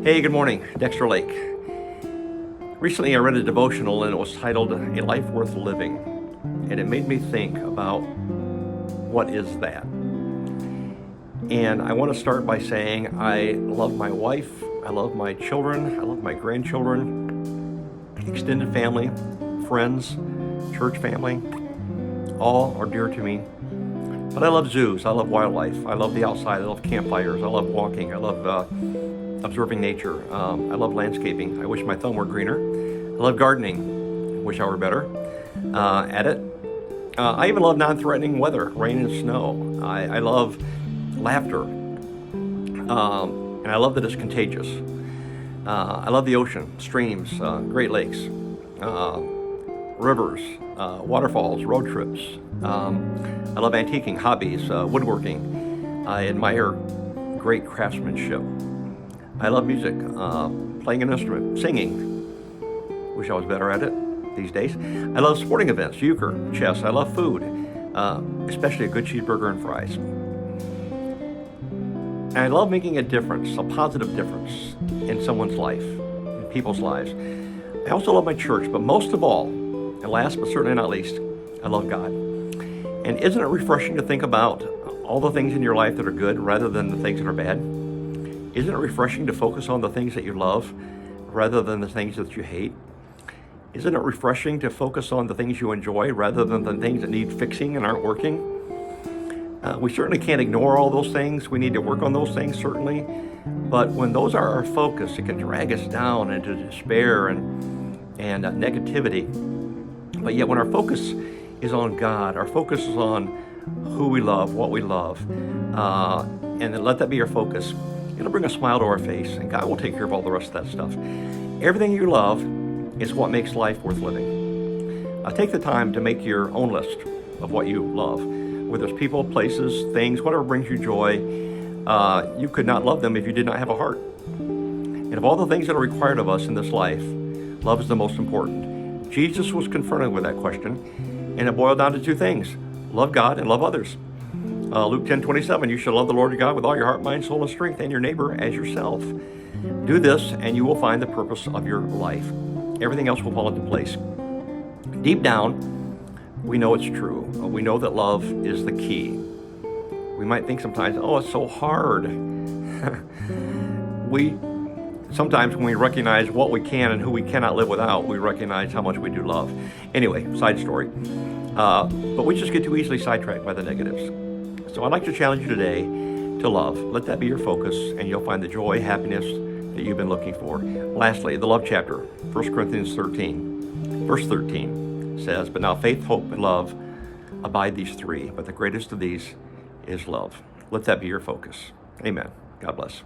Hey, good morning. Dexter Lake. Recently I read a devotional and it was titled A Life Worth Living. And it made me think about what is that? And I want to start by saying I love my wife, I love my children, I love my grandchildren, extended family, friends, church family. All are dear to me. But I love zoos, I love wildlife, I love the outside, I love campfires, I love walking, I love observing nature. I love landscaping. I wish my thumb were greener. I love gardening. Wish I were better at it. I even love non-threatening weather, rain and snow. I love laughter. And I love that it's contagious. I love the ocean, streams, Great Lakes, rivers, waterfalls, road trips. I love antiquing, hobbies, woodworking. I admire great craftsmanship. I love music, playing an instrument, singing. Wish I was better at it these days. I love sporting events, euchre, chess. I love food, especially a good cheeseburger and fries. And I love making a difference, a positive difference in someone's life, in people's lives. I also love my church, but most of all, and last but certainly not least, I love God. And isn't it refreshing to think about all the things in your life that are good rather than the things that are bad? Isn't it refreshing to focus on the things that you love rather than the things that you hate? Isn't it refreshing to focus on the things you enjoy rather than the things that need fixing and aren't working? We certainly can't ignore all those things. We need to work on those things, certainly. But when those are our focus, it can drag us down into despair and negativity. But yet when our focus is on God, our focus is on who we love, what we love, and then let that be our focus, it'll bring a smile to our face, and God will take care of all the rest of that stuff. Everything you love is what makes life worth living. Take the time to make your own list of what you love, whether it's people, places, things, whatever brings you joy. You could not love them if you did not have a heart. And of all the things that are required of us in this life, love is the most important. Jesus was confronted with that question, and it boiled down to two things: love God and love others. Luke 10:27, you shall love the Lord your God with all your heart, mind, soul, and strength, and your neighbor as yourself. Do this, and you will find the purpose of your life. Everything else will fall into place. Deep down, we know it's true. We know that love is the key. We might think sometimes, oh, it's so hard. Sometimes when we recognize what we can and who we cannot live without, we recognize how much we do love. Anyway, side story. But we just get too easily sidetracked by the negatives. So I'd like to challenge you today to love. Let that be your focus, and you'll find the joy, happiness that you've been looking for. Lastly, the love chapter, 1 Corinthians 13, verse 13 says, but now faith, hope, and love abide these three, but the greatest of these is love. Let that be your focus. Amen. God bless.